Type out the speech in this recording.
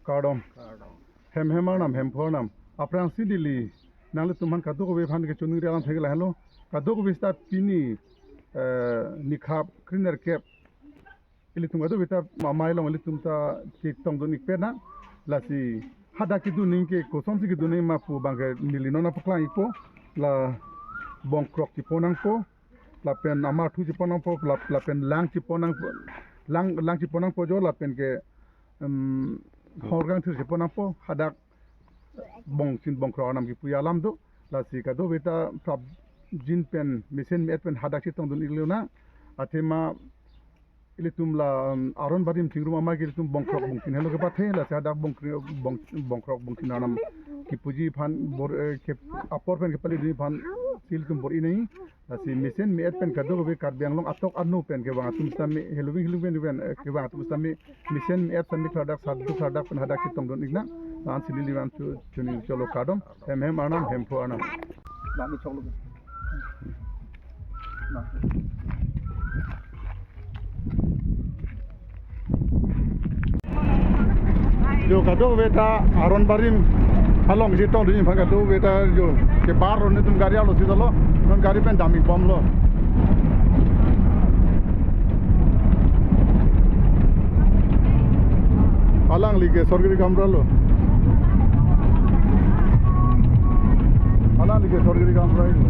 Kardom. Hem nam hem phonam. Aprang sidili. Nang tuman kaduk we phan ke chunung rialam thegela hello. Kaduk we sta pini nikhap cleaner cap. Ili tum kaduk we ta mamai long ili tum ta ki tong do nik pena. Lasi hada ki du ning ke kosom si ki du ning ma pu bangke nilino na puklang ipo la bong krok ki ponang po la pen amar thu ki ponang po la pen lang ki ponang lang ki ponang po jo la pen ke horgang thu ki ponang po hadak bong sin bong krok nam ki puya lam do la si ka do beta prab jin pen mesen met pen hadak ki tong dun iluna atema ili tum la aron badim tingru mama ki tum bong krok bong sin hello ke pathe la sa hadak bong krok bong sin nam ki puji phan bor ke apor pen ke pali di phan sil tum bor inai asi mesen met pen kado be kar biang long atok anu pen ke bang tum sami helwing pen ke bang tum sami mesen et sami product product pen hadak ki tong don igna an silili wan tu chuni cholo kadom hem anam hem pho anam na ni cholo na jo kado beta aron barim halong si tong din phanga do beta jo ke bar ron tum gari alo si dalo non gari pen dami bom lo alang lige sorgiri kamra lo alang lige sorgiri kamra lo